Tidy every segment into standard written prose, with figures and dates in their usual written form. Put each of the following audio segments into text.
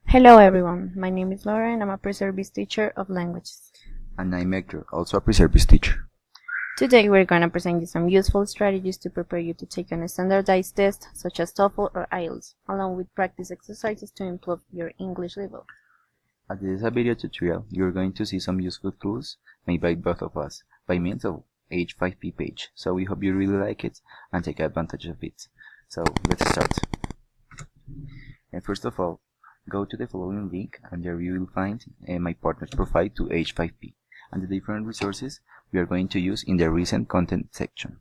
Hello everyone, my name is Laura and I'm a pre-service teacher of languages. And I'm Héctor, also a pre-service teacher. Today we're going to present you some useful strategies to prepare you to take on a standardized test such as TOEFL or IELTS, along with practice exercises to improve your English level. As this is a video tutorial, you're going to see some useful tools made by both of us by means of H5P page, so we hope you really like it and take advantage of it. So let's start. And first of all, go to the following link and there you will find my partner's profile to H5P and the different resources we are going to use in the recent content section.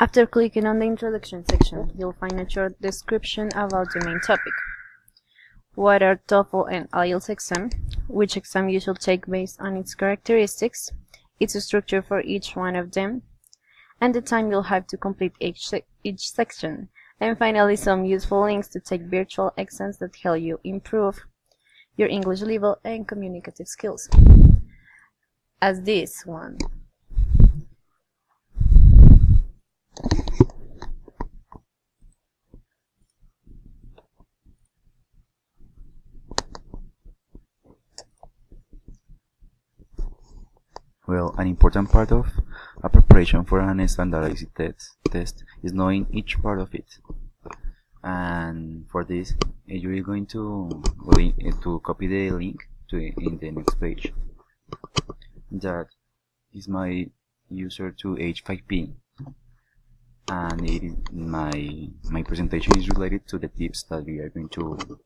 After clicking on the introduction section, you'll find a short description about the main topic. What are TOEFL and IELTS exam, which exam you should take based on its characteristics, its structure for each one of them, and the time you'll have to complete each section. And finally, some useful links to take virtual exams that help you improve your English level and communicative skills, as this one. Well, an important part of a preparation for an standardized test is knowing each part of it. And for this, you're going to copy the link in the next page. That is my user to H5P, and my presentation is related to the tips that we are going to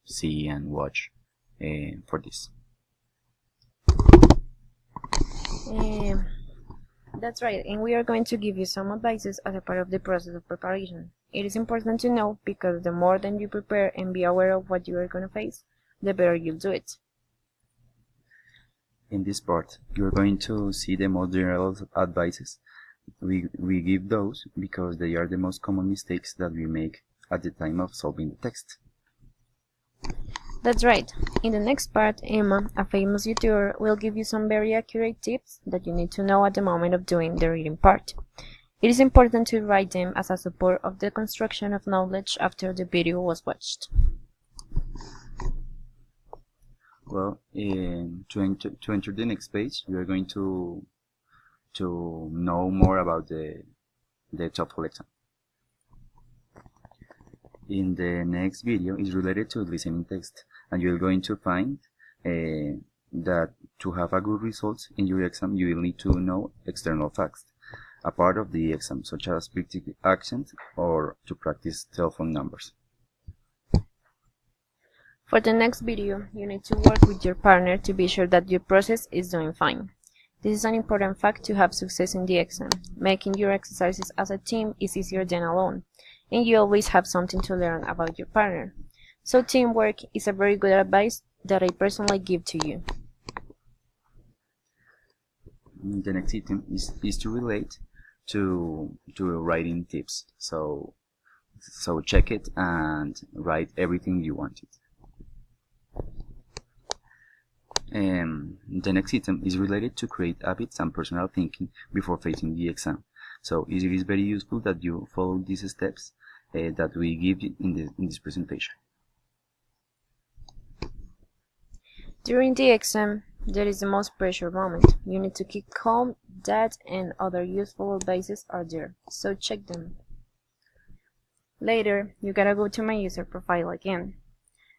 see and watch for this. That's right, and we are going to give you some advices as a part of the process of preparation. It is important to know because the more that you prepare and be aware of what you are going to face, the better you'll do it. In this part, you're going to see the most general advices. We give those because they are the most common mistakes that we make at the time of solving the text. That's right. In the next part, Emma, a famous YouTuber, will give you some very accurate tips that you need to know at the moment of doing the reading part. It is important to write them as a support of the construction of knowledge after the video was watched. Well, to enter the next page, we are going to know more about the TOEFL exam. In the next video is related to listening text, and you're going to find that to have a good results in your exam, you will need to know external facts, a part of the exam, such as predictive accent or to practice telephone numbers. For the next video, you need to work with your partner to be sure that your process is doing fine. This is an important fact to have success in the exam. Making your exercises as a team is easier than alone, and you always have something to learn about your partner. So teamwork is a very good advice that I personally give to you. The next item is to relate to writing tips. So check it and write everything you wanted. The next item is related to create habits and personal thinking before facing the exam. So it is very useful that you follow these steps that we give you in this presentation. During the exam, there is the most pressure moment. You need to keep calm. That and other useful advices are there, so check them. Later, you gotta go to my user profile again,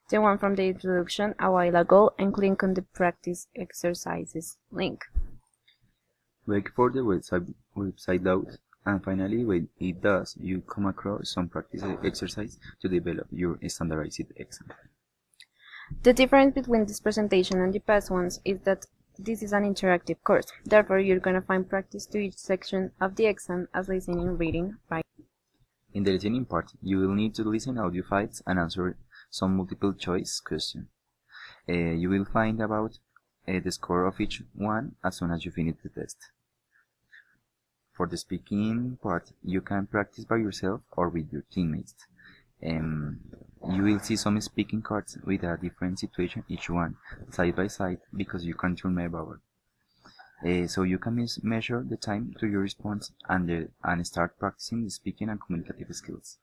the one from the introduction a while ago, and click on the practice exercises link. Wait for the website loads, and finally when it does, you come across some practice exercise to develop your standardized exam. The difference between this presentation and the past ones is that this is an interactive course. Therefore, you're going to find practice to each section of the exam as listening, reading, writing. In the listening part, you will need to listen audio files and answer some multiple choice questions. You will find about the score of each one as soon as you finish the test. For the speaking part, you can practice by yourself or with your teammates. You will see some speaking cards with a different situation, each one side by side, because you can't remember. So you can measure the time to your response and start practicing the speaking and communicative skills.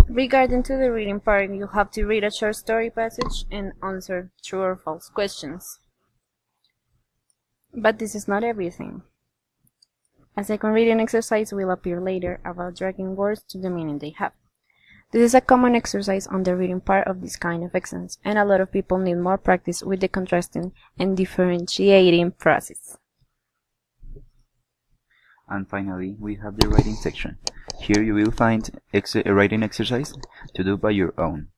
Regarding to the reading part, you have to read a short story passage and answer true or false questions. But this is not everything. A second reading exercise will appear later about dragging words to the meaning they have. This is a common exercise on the reading part of this kind of exams, and a lot of people need more practice with the contrasting and differentiating process. And finally, we have the writing section. Here you will find a writing exercise to do by your own.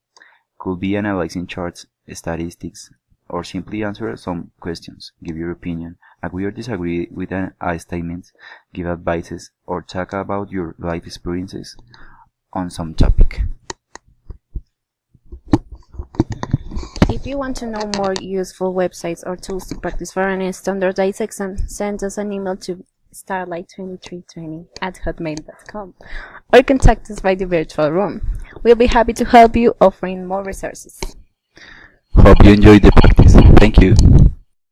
Could be analyzing charts, statistics, or simply answer some questions, give your opinion, agree or disagree with a statement, give advices, or talk about your life experiences on some topic. If you want to know more useful websites or tools to practice for an standardized exam, send us an email to starlight2320@hotmail.com or contact us by the virtual room. We'll be happy to help you offering more resources. Hope you enjoyed the podcast.